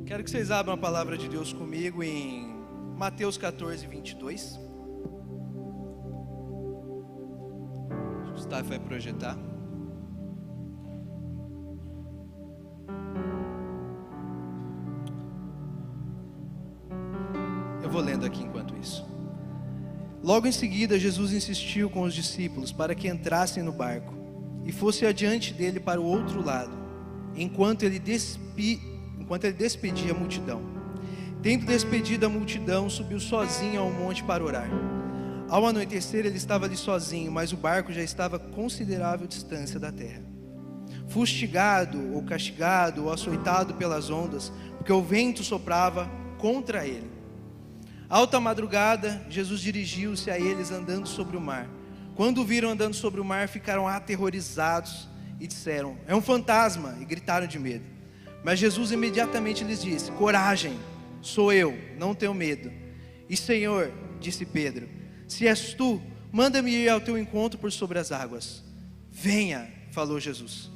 Quero que vocês abram a palavra de Deus comigo em Mateus 14, 22. O Gustavo vai projetar. Eu vou lendo aqui enquanto isso. Logo em seguida, Jesus insistiu com os discípulos para que entrassem no barco e fosse adiante dele para o outro lado, enquanto ele despedia a multidão. Tendo despedido a multidão, subiu sozinho ao monte para orar. Ao anoitecer, ele estava ali sozinho, mas o barco já estava a considerável distância da terra, fustigado ou castigado ou açoitado pelas ondas, porque o vento soprava contra ele. Alta madrugada, Jesus dirigiu-se a eles andando sobre o mar. Quando o viram andando sobre o mar, ficaram aterrorizados e disseram: "É um fantasma", e gritaram de medo. Mas Jesus imediatamente lhes disse: "Coragem, sou eu, não tenham medo." "E Senhor", disse Pedro, "se és tu, manda-me ir ao teu encontro por sobre as águas." "Venha", falou Jesus.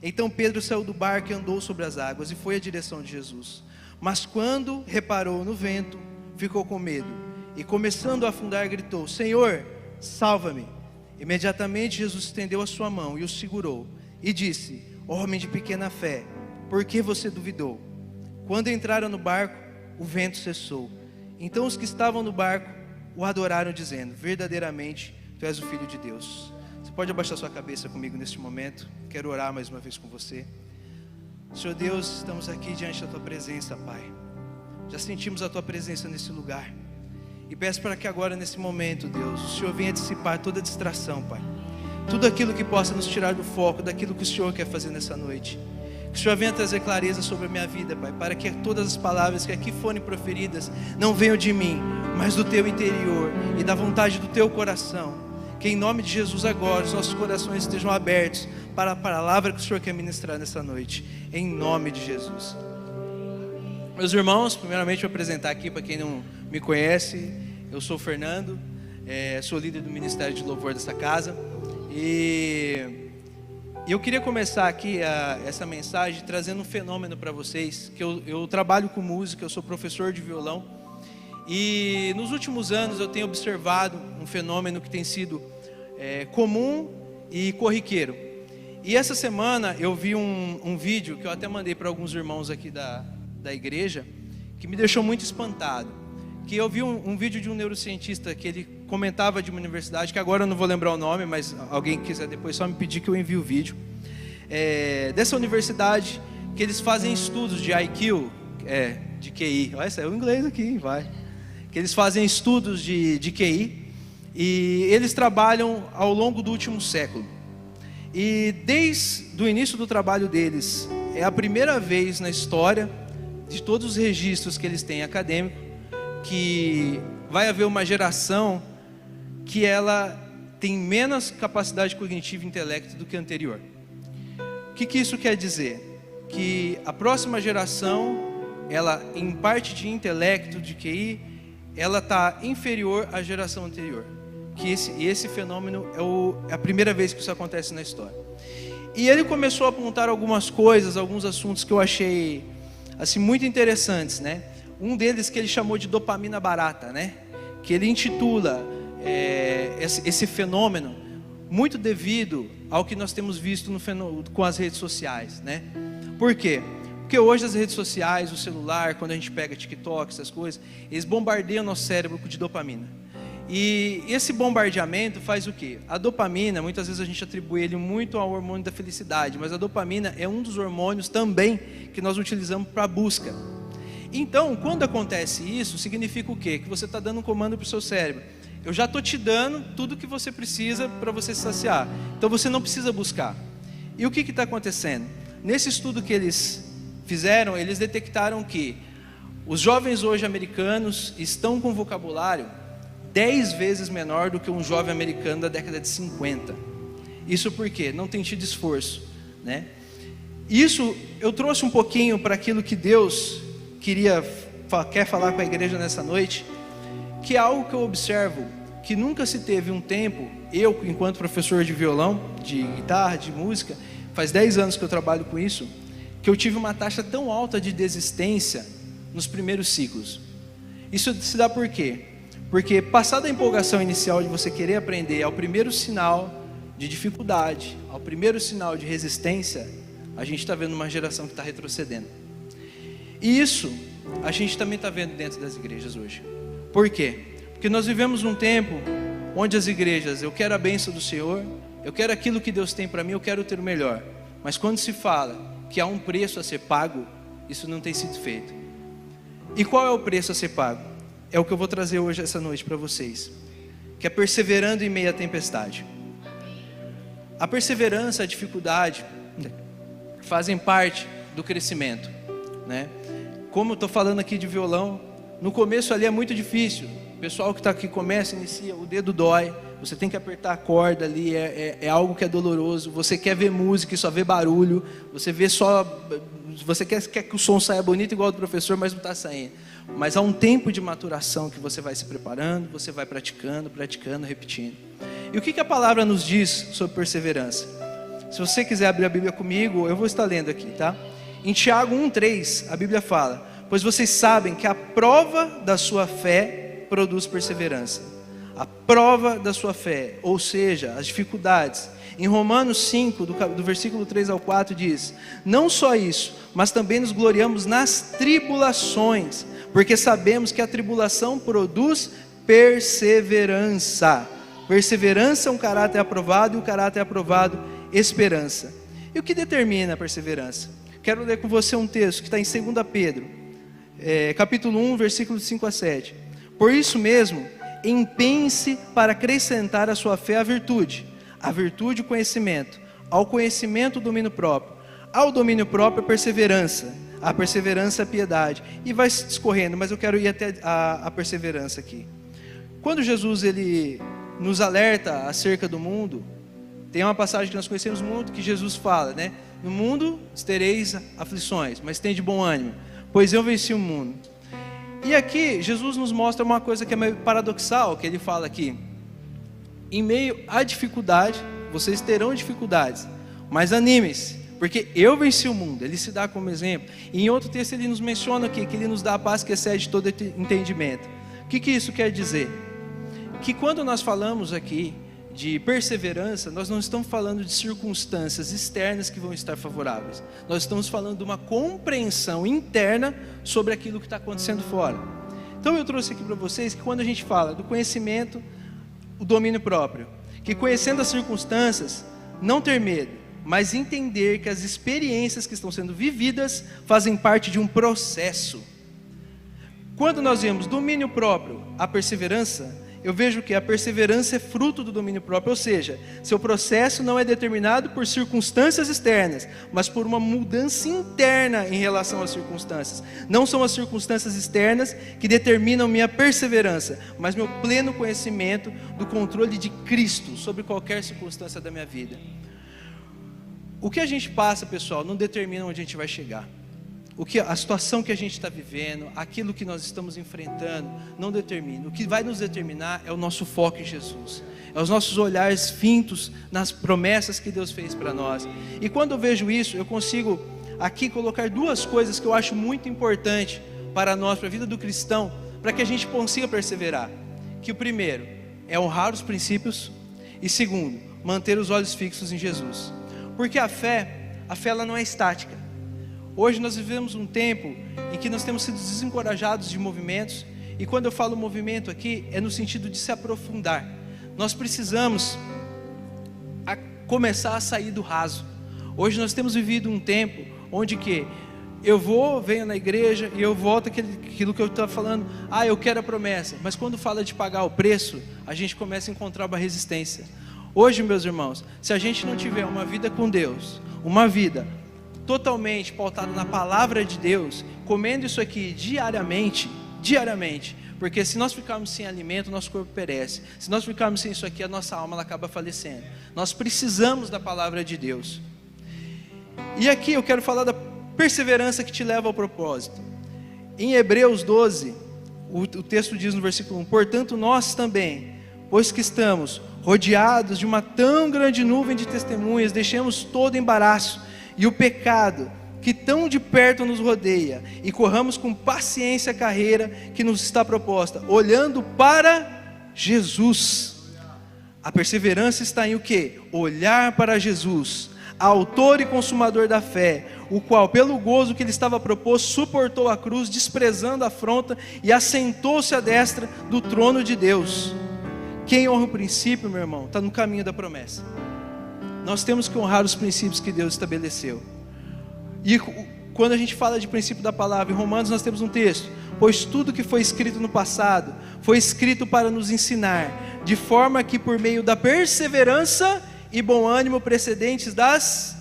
Então Pedro saiu do barco e andou sobre as águas e foi à direção de Jesus. Mas quando reparou no vento, ficou com medo e, começando a afundar, gritou: "Senhor, salva-me." Imediatamente Jesus estendeu a sua mão e o segurou e disse: "Homem de pequena fé, por que você duvidou?" Quando entraram no barco, o vento cessou. Então os que estavam no barco o adoraram, dizendo: "Verdadeiramente, tu és o Filho de Deus." Você pode abaixar sua cabeça comigo neste momento? Quero orar mais uma vez com você. Senhor Deus, estamos aqui diante da tua presença, Pai. Já sentimos a tua presença nesse lugar. E peço para que agora, nesse momento, Deus, o Senhor venha dissipar toda distração, Pai. Tudo aquilo que possa nos tirar do foco daquilo que o Senhor quer fazer nessa noite. Que o Senhor venha trazer clareza sobre a minha vida, Pai, para que todas as palavras que aqui forem proferidas não venham de mim, mas do teu interior e da vontade do teu coração. Que em nome de Jesus agora os nossos corações estejam abertos para a palavra que o Senhor quer ministrar nessa noite. Em nome de Jesus. Meus irmãos, primeiramente vou apresentar aqui para quem não me conhece. Eu sou o Fernando, sou líder do Ministério de Louvor dessa casa. E eu queria começar aqui essa mensagem trazendo um fenômeno para vocês. Que eu trabalho com música, eu sou professor de violão. E nos últimos anos eu tenho observado um fenômeno que tem sido comum e corriqueiro. E essa semana eu vi um vídeo que eu até mandei para alguns irmãos aqui da igreja, que me deixou muito espantado. Que eu vi um vídeo de um neurocientista que ele comentava de uma universidade, que agora eu não vou lembrar o nome, mas alguém que quiser depois só me pedir que eu envie o vídeo, dessa universidade, que eles fazem estudos de IQ, de QI, vai sair o inglês aqui, vai, que eles fazem estudos de QI, e eles trabalham ao longo do último século, e desde o início do trabalho deles, é a primeira vez na história de todos os registros que eles têm acadêmico, que vai haver uma geração que ela tem menos capacidade cognitiva e intelecto do que a anterior. O que isso quer dizer? Que a próxima geração, ela em parte de intelecto, de QI, ela está inferior à geração anterior. Que esse fenômeno é a primeira vez que isso acontece na história. E ele começou a apontar algumas coisas, alguns assuntos que eu achei assim muito interessantes, né? Um deles que ele chamou de dopamina barata, né? Que ele intitula esse fenômeno muito devido ao que nós temos visto com as redes sociais, né? Por quê? Porque hoje as redes sociais, o celular, quando a gente pega TikTok, essas coisas, eles bombardeiam nosso cérebro de dopamina. E esse bombardeamento faz o quê? A dopamina, muitas vezes a gente atribui ele muito ao hormônio da felicidade, mas a dopamina é um dos hormônios também que nós utilizamos para a busca. Então, quando acontece isso, significa o quê? Que você está dando um comando para o seu cérebro. Eu já estou te dando tudo o que você precisa para você se saciar. Então você não precisa buscar. E o que está acontecendo? Nesse estudo que eles fizeram, eles detectaram que os jovens hoje americanos estão com vocabulário 10 vezes menor do que um jovem americano da década de 50. Isso por quê? Não tem tido esforço, né? Isso eu trouxe um pouquinho para aquilo que Deus quer falar com a igreja nessa noite, que é algo que eu observo, que nunca se teve um tempo, eu enquanto professor de violão, de guitarra, de música, faz 10 anos que eu trabalho com isso, que eu tive uma taxa tão alta de desistência nos primeiros ciclos. Isso se dá por quê? Porque passada a empolgação inicial de você querer aprender, ao primeiro sinal de dificuldade, ao primeiro sinal de resistência, a gente está vendo uma geração que está retrocedendo. E isso a gente também está vendo dentro das igrejas hoje. Por quê? Porque nós vivemos um tempo onde as igrejas, eu quero a bênção do Senhor, eu quero aquilo que Deus tem para mim, eu quero ter o melhor. Mas quando se fala que há um preço a ser pago, isso não tem sido feito. E qual é o preço a ser pago? É o que eu vou trazer hoje, essa noite, para vocês, que é perseverando em meio à tempestade. A perseverança, a dificuldade fazem parte do crescimento, né? Como eu estou falando aqui de violão, no começo ali é muito difícil. O pessoal que está aqui começa, inicia, o dedo dói, você tem que apertar a corda ali, é algo que é doloroso. Você quer ver música e só vê barulho, você quer que o som saia bonito igual do professor, mas não está saindo. Mas há um tempo de maturação que você vai se preparando, você vai praticando, repetindo. E o que a palavra nos diz sobre perseverança? Se você quiser abrir a Bíblia comigo, eu vou estar lendo aqui, tá? Em Tiago 1,3, a Bíblia fala: pois vocês sabem que a prova da sua fé produz perseverança. A prova da sua fé, ou seja, as dificuldades. Em Romanos 5, do versículo 3 ao 4 diz: não só isso, mas também nos gloriamos nas tribulações, porque sabemos que a tribulação produz perseverança. Perseverança é um caráter aprovado, e o caráter aprovado, esperança. E o que determina a perseverança? Quero ler com você um texto que está em 2 Pedro, capítulo 1, versículos 5 a 7. Por isso mesmo, empenhe-se para acrescentar à sua fé a virtude o conhecimento, ao conhecimento o domínio próprio, ao domínio próprio a perseverança a piedade, e vai se discorrendo, mas eu quero ir até a perseverança aqui. Quando Jesus ele nos alerta acerca do mundo, tem uma passagem que nós conhecemos muito, que Jesus fala, né? No mundo tereis aflições, mas tem de bom ânimo, pois eu venci o mundo. E aqui Jesus nos mostra uma coisa que é meio paradoxal, que ele fala aqui: em meio à dificuldade, vocês terão dificuldades, mas anime-se, porque eu venci o mundo. Ele se dá como exemplo. E em outro texto ele nos menciona aqui, que ele nos dá a paz que excede todo entendimento. O que isso quer dizer? Que quando nós falamos aqui de perseverança, nós não estamos falando de circunstâncias externas que vão estar favoráveis. Nós estamos falando de uma compreensão interna sobre aquilo que está acontecendo fora. Então eu trouxe aqui para vocês que quando a gente fala do conhecimento, o domínio próprio, que conhecendo as circunstâncias, não ter medo, mas entender que as experiências que estão sendo vividas fazem parte de um processo. Quando nós vemos domínio próprio, a perseverança, eu vejo que a perseverança é fruto do domínio próprio, ou seja, seu processo não é determinado por circunstâncias externas, mas por uma mudança interna em relação às circunstâncias. Não são as circunstâncias externas que determinam minha perseverança, mas meu pleno conhecimento do controle de Cristo sobre qualquer circunstância da minha vida. O que a gente passa, pessoal, não determina onde a gente vai chegar. A situação que a gente está vivendo, aquilo que nós estamos enfrentando, não determina. O que vai nos determinar é o nosso foco em Jesus, é os nossos olhares fintos nas promessas que Deus fez para nós. E quando eu vejo isso, eu consigo aqui colocar duas coisas que eu acho muito importante para nós, para a vida do cristão, para que a gente consiga perseverar. Que o primeiro é honrar os princípios, e segundo, manter os olhos fixos em Jesus. Porque a fé ela não é estática. Hoje nós vivemos um tempo em que nós temos sido desencorajados de movimentos, e quando eu falo movimento aqui, é no sentido de se aprofundar. Nós precisamos começar a sair do raso. Hoje nós temos vivido um tempo onde que eu venho na igreja e eu volto aquilo que eu estava falando, eu quero a promessa, mas quando fala de pagar o preço, a gente começa a encontrar uma resistência. Hoje, meus irmãos, se a gente não tiver uma vida com Deus, uma vida totalmente pautada na palavra de Deus, comendo isso aqui diariamente, porque se nós ficarmos sem alimento, nosso corpo perece. Se nós ficarmos sem isso aqui, a nossa alma ela acaba falecendo. Nós precisamos da palavra de Deus. E aqui eu quero falar da perseverança que te leva ao propósito. Em Hebreus 12, o texto diz no versículo 1: portanto nós também, pois que estamos rodeados de uma tão grande nuvem de testemunhas, deixemos todo embaraço e o pecado que tão de perto nos rodeia, e corramos com paciência a carreira que nos está proposta, olhando para Jesus. A perseverança está em o quê? Olhar para Jesus, autor e consumador da fé, o qual, pelo gozo que lhe estava proposto, suportou a cruz, desprezando a afronta, e assentou-se à destra do trono de Deus. Quem honra o princípio, meu irmão, está no caminho da promessa. Nós temos que honrar os princípios que Deus estabeleceu. E quando a gente fala de princípio da palavra, em Romanos nós temos um texto: pois tudo que foi escrito no passado, foi escrito para nos ensinar, de forma que por meio da perseverança e bom ânimo precedentes das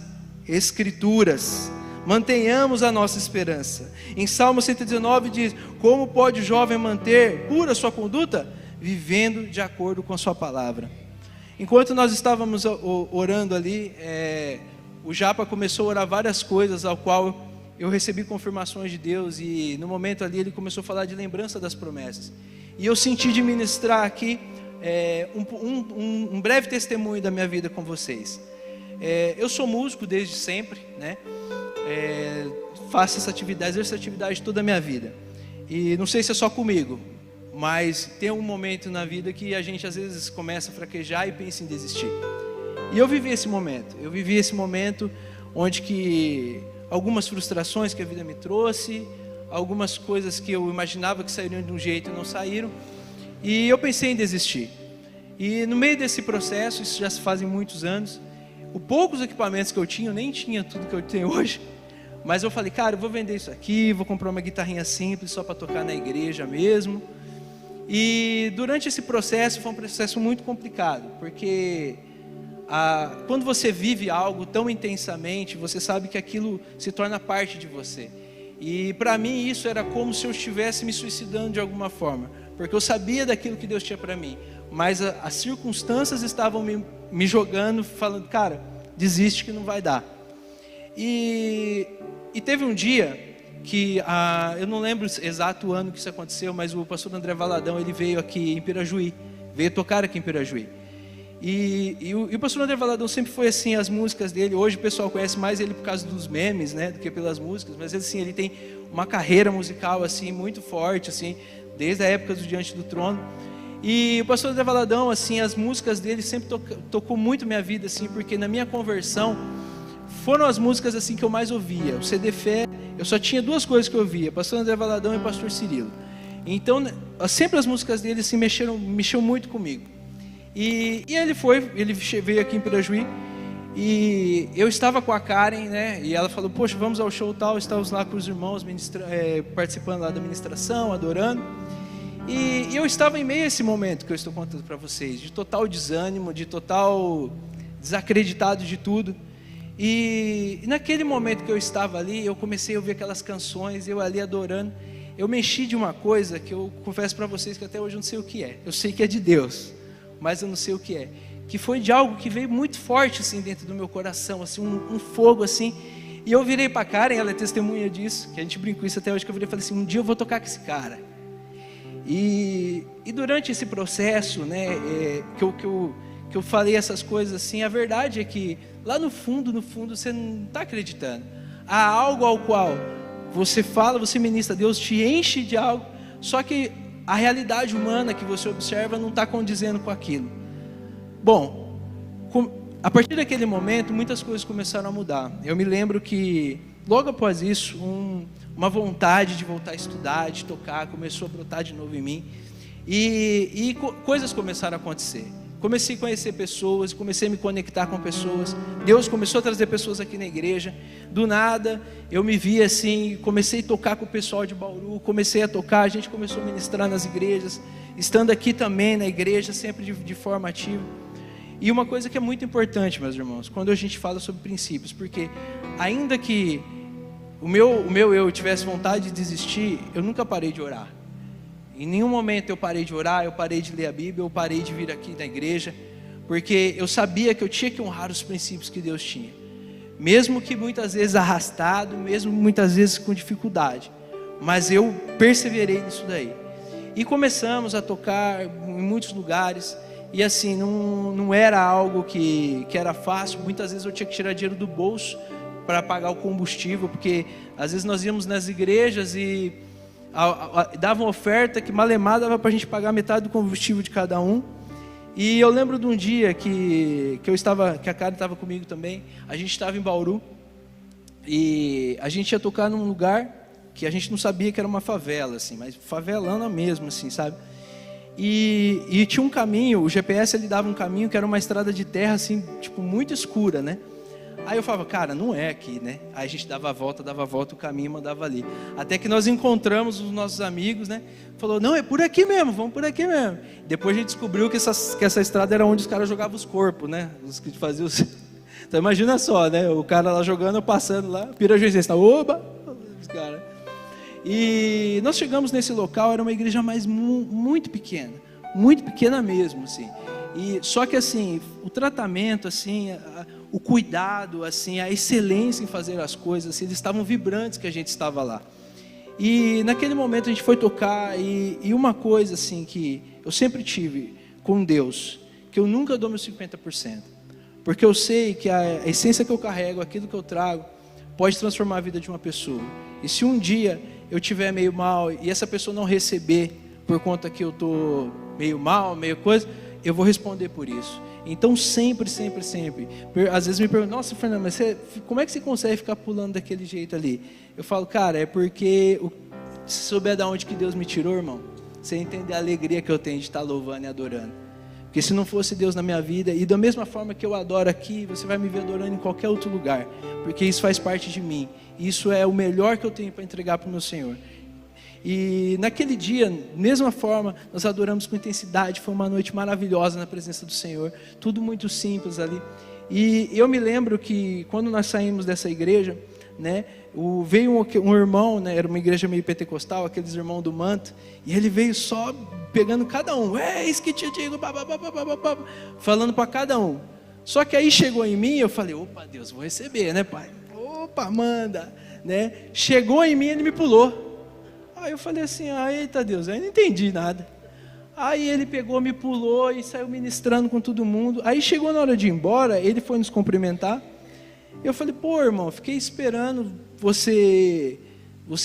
Escrituras, mantenhamos a nossa esperança. Em Salmo 119 diz: como pode o jovem manter pura sua conduta? Vivendo de acordo com a sua palavra. Enquanto nós estávamos orando ali, o Japa começou a orar várias coisas, ao qual eu recebi confirmações de Deus, e no momento ali ele começou a falar de lembrança das promessas, e eu senti de ministrar aqui um breve testemunho da minha vida com vocês. Eu sou músico desde sempre, né? Faço essa atividade, exerço essa atividade toda a minha vida, e não sei se é só comigo, mas tem um momento na vida que a gente às vezes começa a fraquejar e pensa em desistir. E eu vivi esse momento onde que algumas frustrações que a vida me trouxe, algumas coisas que eu imaginava que sairiam de um jeito e não saíram, e eu pensei em desistir. E no meio desse processo, isso já se fazem muitos anos, os poucos equipamentos que eu tinha, eu nem tinha tudo que eu tenho hoje, mas eu falei, cara, eu vou vender isso aqui, vou comprar uma guitarrinha simples só para tocar na igreja mesmo. E durante esse processo, foi um processo muito complicado, porque quando você vive algo tão intensamente, você sabe que aquilo se torna parte de você. E para mim isso era como se eu estivesse me suicidando de alguma forma, porque eu sabia daquilo que Deus tinha para mim, mas as circunstâncias estavam me jogando, falando, cara, desiste que não vai dar. E teve um dia que, eu não lembro o exato ano que isso aconteceu, mas o pastor André Valadão, ele veio aqui em Pirajuí, veio tocar aqui em Pirajuí. E o pastor André Valadão sempre foi assim, as músicas dele, hoje o pessoal conhece mais ele por causa dos memes, né, do que pelas músicas, mas assim, ele tem uma carreira musical assim, muito forte, assim, desde a época do Diante do Trono. E o pastor André Valadão, assim, as músicas dele sempre tocou muito minha vida, assim, porque na minha conversão, foram as músicas assim que eu mais ouvia. O CD Fé, eu só tinha duas coisas que eu ouvia: pastor André Valadão e pastor Cirilo. Então, sempre as músicas dele assim, mexeu muito comigo. E ele veio aqui em Pirajuí, e eu estava com a Karen, né? E ela falou, poxa, vamos ao show tal. Estávamos lá com os irmãos participando lá da ministração, adorando. E eu estava em meio a esse momento que eu estou contando para vocês, de total desânimo, de total desacreditado de tudo. E naquele momento que eu estava ali, eu comecei a ouvir aquelas canções, eu ali adorando, eu me enchi de uma coisa que eu confesso para vocês que até hoje eu não sei o que é. Eu sei que é de Deus, mas eu não sei o que é. Que foi de algo que veio muito forte assim dentro do meu coração, assim, um fogo assim. E eu virei para a Karen, ela é testemunha disso, que a gente brincou isso até hoje, que eu virei e falei assim, um dia eu vou tocar com esse cara. E durante esse processo, né, que eu falei essas coisas assim, a verdade é que lá no fundo você não está acreditando. Há algo ao qual você fala, você ministra, Deus te enche de algo, só que a realidade humana que você observa não está condizendo com aquilo. Bom, a partir daquele momento, muitas coisas começaram a mudar. Eu me lembro que, logo após isso, uma vontade de voltar a estudar, de tocar, começou a brotar de novo em mim. E coisas começaram a acontecer. Comecei a conhecer pessoas, comecei a me conectar com pessoas. Deus começou a trazer pessoas aqui na igreja. Do nada, eu me vi assim, comecei a tocar com o pessoal de Bauru, comecei a tocar, a gente começou a ministrar nas igrejas, estando aqui também na igreja, sempre de forma ativa. E uma coisa que é muito importante, meus irmãos, quando a gente fala sobre princípios, porque ainda que o meu eu tivesse vontade de desistir, eu nunca parei de orar. Em nenhum momento eu parei de orar, eu parei de ler a Bíblia, eu parei de vir aqui na igreja, porque eu sabia que eu tinha que honrar os princípios que Deus tinha, mesmo que muitas vezes arrastado, mesmo muitas vezes com dificuldade, mas eu perseverei nisso daí. E começamos a tocar em muitos lugares, e assim, não era algo que era fácil. Muitas vezes eu tinha que tirar dinheiro do bolso para pagar o combustível, porque às vezes nós íamos nas igrejas e davam oferta que malemar dava para a gente pagar metade do combustível de cada um. E eu lembro de um dia que a Karen estava comigo também. A gente estava em Bauru e a gente ia tocar num lugar que a gente não sabia que era uma favela, assim, mas favelana mesmo, assim, sabe? E tinha um caminho, o GPS ele dava um caminho que era uma estrada de terra, assim, tipo, muito escura, né? Aí eu falava, cara, não é aqui, né? Aí a gente dava a volta, o caminho e mandava ali. Até que nós encontramos os nossos amigos, né? Falou, não, é por aqui mesmo, vamos por aqui mesmo. Depois a gente descobriu que essa estrada era onde os caras jogavam os corpos, né? Os que faziam os... Então imagina só, né? O cara lá jogando, passando lá, Pirajuizense, oba! Os caras... E nós chegamos nesse local, era uma igreja muito pequena mesmo, assim. E só que assim, o tratamento, assim, o cuidado, assim, a excelência em fazer as coisas, assim, eles estavam vibrantes que a gente estava lá. E naquele momento a gente foi tocar e uma coisa assim que eu sempre tive com Deus, que eu nunca dou meus 50%, porque eu sei que a essência que eu carrego, aquilo que eu trago, pode transformar a vida de uma pessoa. E se um dia eu tiver meio mal e essa pessoa não receber por conta que eu tô meio mal, meio coisa, eu vou responder por isso. Então sempre, às vezes me perguntam, nossa Fernando, mas como é que você consegue ficar pulando daquele jeito ali? Eu falo, cara, é porque se souber de onde que Deus me tirou, irmão, você entender a alegria que eu tenho de estar louvando e adorando. Porque se não fosse Deus na minha vida, e da mesma forma que eu adoro aqui, você vai me ver adorando em qualquer outro lugar, porque isso faz parte de mim. Isso é o melhor que eu tenho para entregar para o meu Senhor. E naquele dia, mesma forma, nós adoramos com intensidade. Foi uma noite maravilhosa na presença do Senhor, tudo muito simples ali. E eu me lembro que quando nós saímos dessa igreja, né, veio um irmão, né, era uma igreja meio pentecostal, aqueles irmãos do manto, e ele veio só pegando cada um, isso que te digo, falando para cada um. Só que aí chegou em mim, eu falei, opa, Deus, vou receber, né, pai? Opa, manda, né? Chegou em mim, ele me pulou. Aí eu falei assim, eita Deus, aí não entendi nada. Aí ele pegou, me pulou e saiu ministrando com todo mundo. Aí chegou na hora de ir embora, ele foi nos cumprimentar. Eu falei, pô, irmão, fiquei esperando você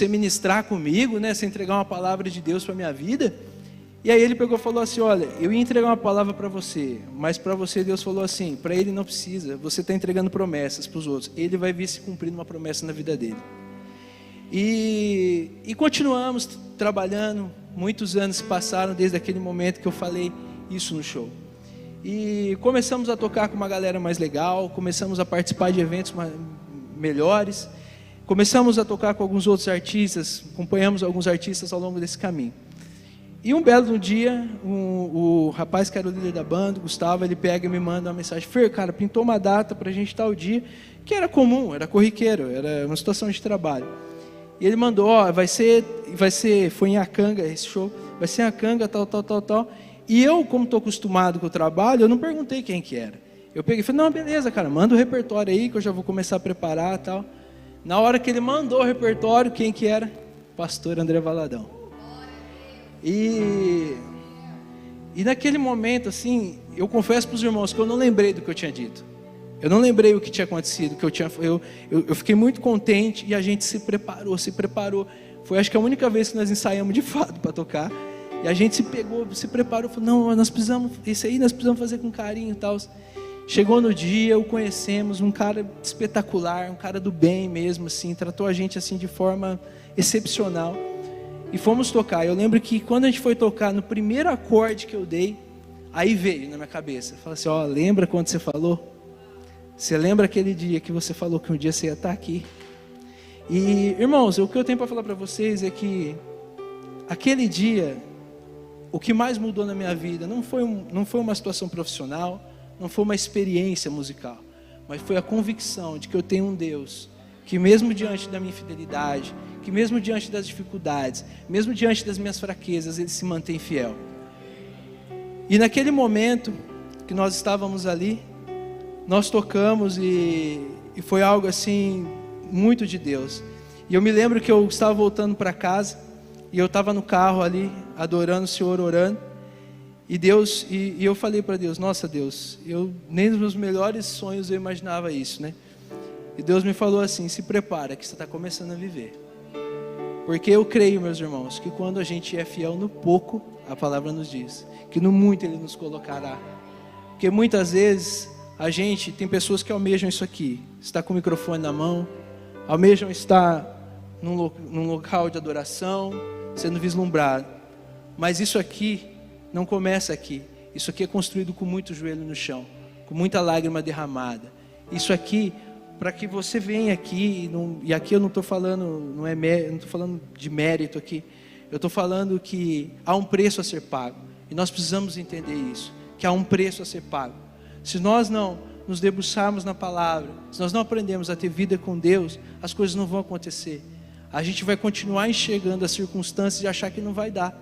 ministrar comigo, né? Você entregar uma palavra de Deus para a minha vida. E aí ele pegou e falou assim, olha, eu ia entregar uma palavra para você, mas para você Deus falou assim, para ele não precisa, você está entregando promessas para os outros. Ele vai vir se cumprindo uma promessa na vida dele. E continuamos trabalhando, muitos anos se passaram desde aquele momento que eu falei isso no show. E começamos a tocar com uma galera mais legal, começamos a participar de eventos melhores, começamos a tocar com alguns outros artistas, acompanhamos alguns artistas ao longo desse caminho. E um belo dia, o rapaz que era o líder da banda, o Gustavo, ele pega e me manda uma mensagem, Fer, cara, pintou uma data pra gente tal dia, que era comum, era corriqueiro, era uma situação de trabalho. E ele mandou, foi em Acanga esse show, vai ser em Acanga, tal. E eu, como estou acostumado com o trabalho, eu não perguntei quem que era. Eu peguei e falei, não, beleza, cara, manda o repertório aí, que eu já vou começar a preparar e tal. Na hora que ele mandou o repertório, quem que era? Pastor André Valadão. E naquele momento, assim, eu confesso para os irmãos que eu não lembrei do que eu tinha dito. Eu não lembrei o que tinha acontecido, eu fiquei muito contente e a gente se preparou. Foi acho que a única vez que nós ensaiamos de fato para tocar. E a gente se preparou, falou, não, nós precisamos fazer com carinho e tal. Chegou no dia, o conhecemos, um cara espetacular, um cara do bem mesmo, assim, tratou a gente assim de forma excepcional. E fomos tocar. Eu lembro que quando a gente foi tocar, no primeiro acorde que eu dei, aí veio na minha cabeça. Falei assim, lembra quando você falou? Você lembra aquele dia que você falou que um dia você ia estar aqui? E, irmãos, o que eu tenho para falar para vocês é que aquele dia, o que mais mudou na minha vida não foi uma situação profissional, não foi uma experiência musical, mas foi a convicção de que eu tenho um Deus que mesmo diante da minha infidelidade, que mesmo diante das dificuldades, mesmo diante das minhas fraquezas, Ele se mantém fiel. E naquele momento que nós estávamos ali, nós tocamos e foi algo assim, muito de Deus. E eu me lembro que eu estava voltando para casa, e eu estava no carro ali, adorando o Senhor, orando, e eu falei para Deus, nossa Deus, nem nos meus melhores sonhos eu imaginava isso, né? E Deus me falou assim: se prepara que você está começando a viver. Porque eu creio, meus irmãos, que quando a gente é fiel no pouco, a palavra nos diz que no muito Ele nos colocará. Porque muitas vezes a gente tem pessoas que almejam isso aqui, está com o microfone na mão, almejam estar num local de adoração, sendo vislumbrado. Mas isso aqui não começa aqui. Isso aqui é construído com muito joelho no chão, com muita lágrima derramada. Isso aqui, para que você venha aqui, e aqui eu não estou falando, não estou falando de mérito aqui, eu estou falando que há um preço a ser pago, e nós precisamos entender isso, que há um preço a ser pago. Se nós não nos debruçarmos na palavra, se nós não aprendemos a ter vida com Deus, as coisas não vão acontecer. A gente vai continuar enxergando as circunstâncias e achar que não vai dar.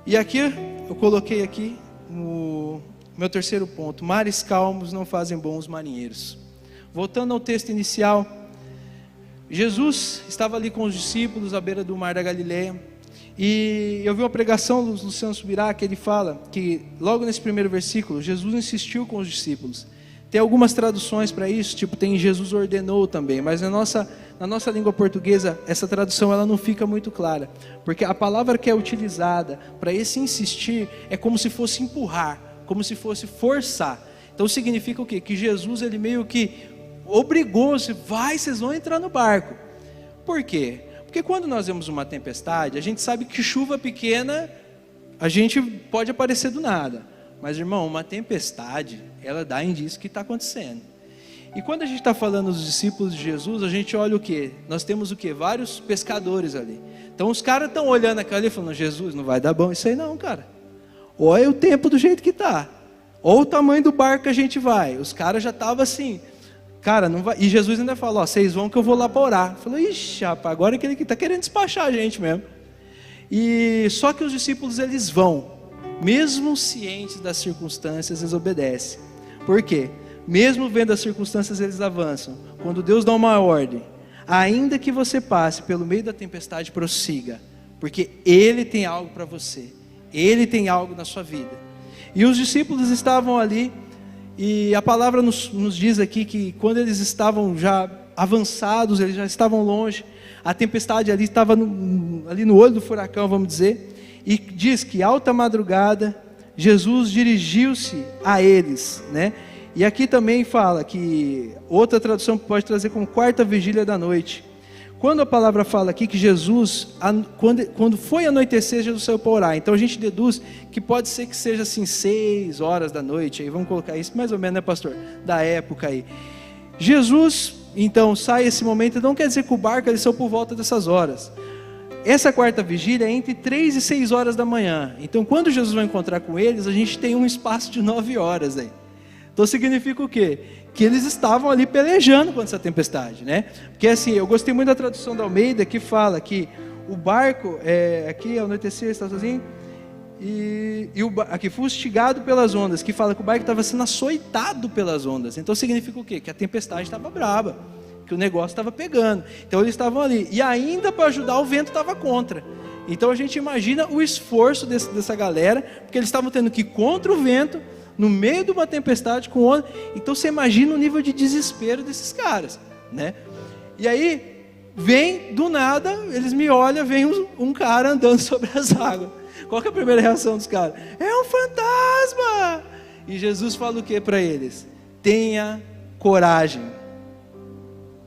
E aqui, eu coloquei aqui no meu terceiro ponto: mares calmos não fazem bons marinheiros. Voltando ao texto inicial, Jesus estava ali com os discípulos à beira do mar da Galileia, e eu vi uma pregação do Luciano Subirá, que ele fala que logo nesse primeiro versículo, Jesus insistiu com os discípulos. Tem algumas traduções para isso, tipo tem Jesus ordenou também, mas na nossa língua portuguesa, essa tradução ela não fica muito clara, porque a palavra que é utilizada para esse insistir é como se fosse empurrar, como se fosse forçar. Então significa o quê? Que Jesus ele meio que obrigou, vocês vão entrar no barco. Por quê? Porque quando nós vemos uma tempestade, a gente sabe que chuva pequena, a gente pode aparecer do nada. Mas irmão, uma tempestade, ela dá indício que está acontecendo. E quando a gente está falando dos discípulos de Jesus, a gente olha o quê? Nós temos o quê? Vários pescadores ali. Então os caras estão olhando aquilo ali e falando: Jesus, não vai dar bom isso aí não, cara. Olha o tempo do jeito que está. Olha o tamanho do barco que a gente vai. Os caras já estavam assim, cara, não vai. E Jesus ainda falou: vocês vão que eu vou lá para orar. Falou: ixi, rapaz, agora que ele está querendo despachar a gente mesmo. E só que os discípulos eles vão, mesmo cientes das circunstâncias, eles obedecem. Por quê? Mesmo vendo as circunstâncias, eles avançam. Quando Deus dá uma ordem, ainda que você passe pelo meio da tempestade, prossiga, porque Ele tem algo para você, Ele tem algo na sua vida. E os discípulos estavam ali, e a palavra nos diz aqui que quando eles estavam já avançados, eles já estavam longe, a tempestade ali estava ali no olho do furacão, vamos dizer, e diz que alta madrugada, Jesus dirigiu-se a eles, né? E aqui também fala que, outra tradução pode trazer como quarta vigília da noite. Quando a palavra fala aqui que Jesus, quando foi anoitecer, Jesus saiu para orar. Então a gente deduz que pode ser que seja assim 6 horas da noite, aí vamos colocar isso mais ou menos, né, pastor? Da época aí. Jesus, então, sai esse momento, não quer dizer que o barco ele saiu por volta dessas horas. Essa quarta vigília é entre 3 e 6 horas da manhã. Então quando Jesus vai encontrar com eles, a gente tem um espaço de 9 horas aí. Então significa o quê? Que eles estavam ali pelejando contra essa tempestade, né? Porque assim, eu gostei muito da tradução da Almeida, que fala que o barco, aqui ao anoitecer, está sozinho, aqui fustigado pelas ondas, que fala que o barco estava sendo açoitado pelas ondas. Então significa o quê? Que a tempestade estava braba, que o negócio estava pegando. Então eles estavam ali, e ainda para ajudar o vento estava contra. Então a gente imagina o esforço dessa galera, porque eles estavam tendo que ir contra o vento, no meio de uma tempestade com onda. Então você imagina o nível de desespero desses caras, né? E aí vem do nada, eles me olham, vem um cara andando sobre as águas. Qual que é a primeira reação dos caras? É um fantasma! E Jesus fala o que para eles? Tenha coragem.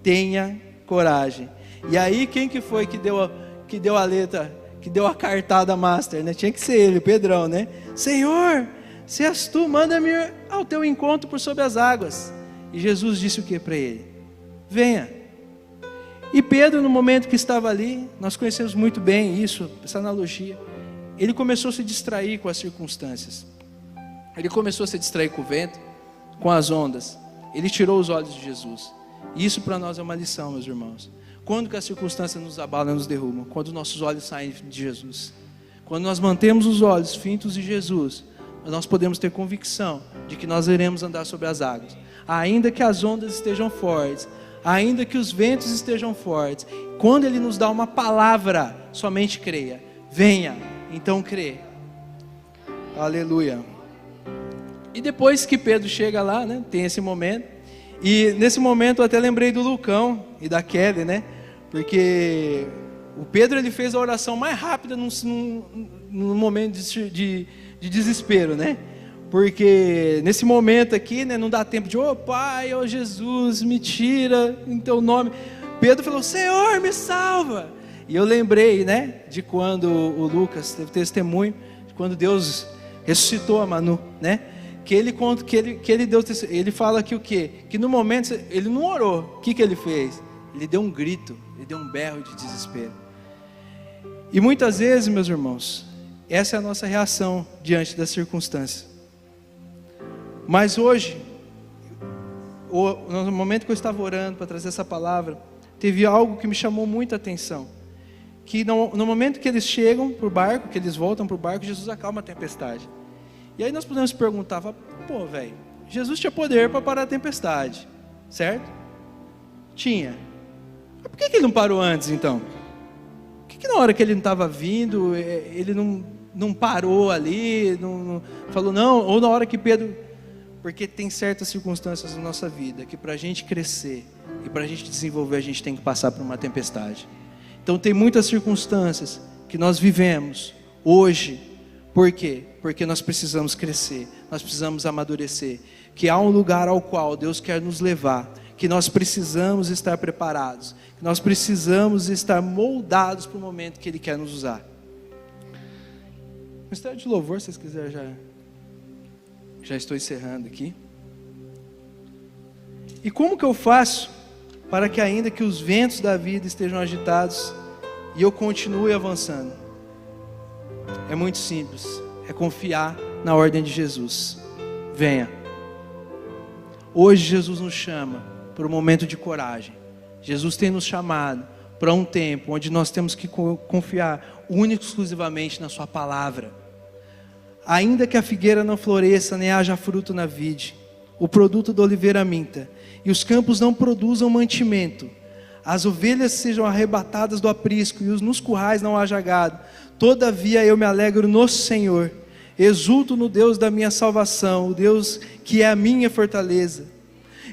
Tenha coragem. E aí quem que foi que deu a letra, que deu a cartada master, né? Tinha que ser ele, o Pedrão, né? Senhor, se és tu, manda-me ao teu encontro por sobre as águas. E Jesus disse o que para ele? Venha. E Pedro, no momento que estava ali, nós conhecemos muito bem isso, essa analogia, ele começou a se distrair com as circunstâncias. Ele começou a se distrair com o vento, com as ondas. Ele tirou os olhos de Jesus. E isso para nós é uma lição, meus irmãos. Quando que as circunstâncias nos abalam, nos derrubam? Quando nossos olhos saem de Jesus. Quando nós mantemos os olhos fintos em Jesus, nós podemos ter convicção de que nós iremos andar sobre as águas. Ainda que as ondas estejam fortes, ainda que os ventos estejam fortes, quando Ele nos dá uma palavra, somente creia. Venha, então crê. Aleluia. E depois que Pedro chega lá, né, tem esse momento, E nesse momento eu até lembrei do Lucão e da Kelly, né? Porque o Pedro, ele fez a oração mais rápida num momento de desespero, né? Porque nesse momento aqui, né, não dá tempo de, Pai, Jesus, me tira em teu nome. Pedro falou, Senhor, me salva. E eu lembrei, né, de quando o Lucas teve testemunho, de quando Deus ressuscitou a Manu, né? Que ele conta, ele fala que o quê? Que no momento ele não orou. O que ele fez? Ele deu um grito, ele deu um berro de desespero. E muitas vezes, meus irmãos, essa é a nossa reação diante das circunstâncias. Mas hoje, no momento que eu estava orando para trazer essa palavra, teve algo que me chamou muita atenção. Que no momento que eles chegam para o barco, que eles voltam para o barco, Jesus acalma a tempestade. E aí nós podemos perguntar, velho, Jesus tinha poder para parar a tempestade, certo? Tinha. Mas por que ele não parou antes então? Por que na hora que ele não estava vindo, ele não parou ali, não falou não? Ou na hora que Pedro... Porque tem certas circunstâncias na nossa vida que para a gente crescer e para a gente desenvolver, a gente tem que passar por uma tempestade. Então tem muitas circunstâncias que nós vivemos hoje. Por quê? Porque nós precisamos crescer, nós precisamos amadurecer. Que há um lugar ao qual Deus quer nos levar, que nós precisamos estar preparados, que nós precisamos estar moldados para o momento que Ele quer nos usar. Ministério de louvor, se vocês quiserem, já estou encerrando aqui. E como que eu faço para que ainda que os ventos da vida estejam agitados e eu continue avançando? É muito simples, é confiar na ordem de Jesus. Venha. Hoje Jesus nos chama para um momento de coragem. Jesus tem nos chamado para um tempo onde nós temos que confiar único e exclusivamente na sua palavra. Ainda que a figueira não floresça, nem haja fruto na vide, o produto da oliveira minta, e os campos não produzam mantimento, as ovelhas sejam arrebatadas do aprisco, e nos currais não haja gado, todavia eu me alegro no Senhor, exulto no Deus da minha salvação, o Deus que é a minha fortaleza.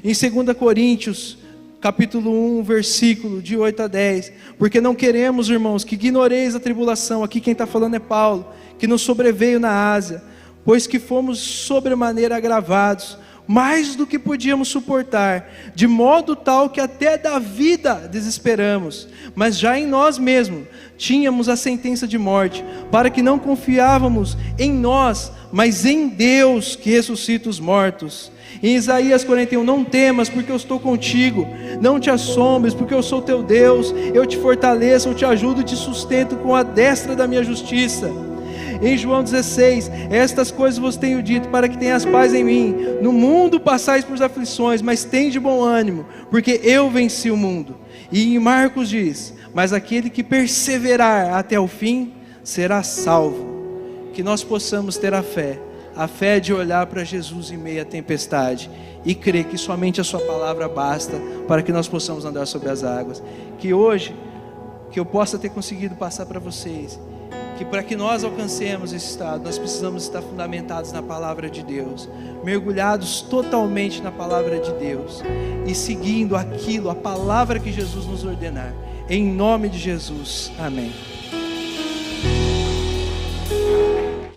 Em 2 Coríntios, capítulo 1, versículo de 8 a 10, porque não queremos, irmãos, que ignoreis a tribulação, aqui quem está falando é Paulo, que nos sobreveio na Ásia, pois que fomos sobremaneira agravados, mais do que podíamos suportar, de modo tal que até da vida desesperamos, mas já em nós mesmos tínhamos a sentença de morte, para que não confiávamos em nós, mas em Deus que ressuscita os mortos. Em Isaías 41, não temas, porque eu estou contigo, não te assombres, porque eu sou teu Deus, eu te fortaleço, eu te ajudo e te sustento com a destra da minha justiça. Em João 16, estas coisas vos tenho dito, para que tenhas paz em mim. No mundo passais por aflições, mas tende bom ânimo, porque eu venci o mundo. E em Marcos diz, mas aquele que perseverar até o fim, será salvo. Que nós possamos ter a fé de olhar para Jesus em meio à tempestade, e crer que somente a sua palavra basta, para que nós possamos andar sobre as águas. Que hoje, que eu possa ter conseguido passar para vocês, que para que nós alcancemos esse estado, nós precisamos estar fundamentados na palavra de Deus, mergulhados totalmente na palavra de Deus, e seguindo aquilo, a palavra que Jesus nos ordenar, em nome de Jesus, amém.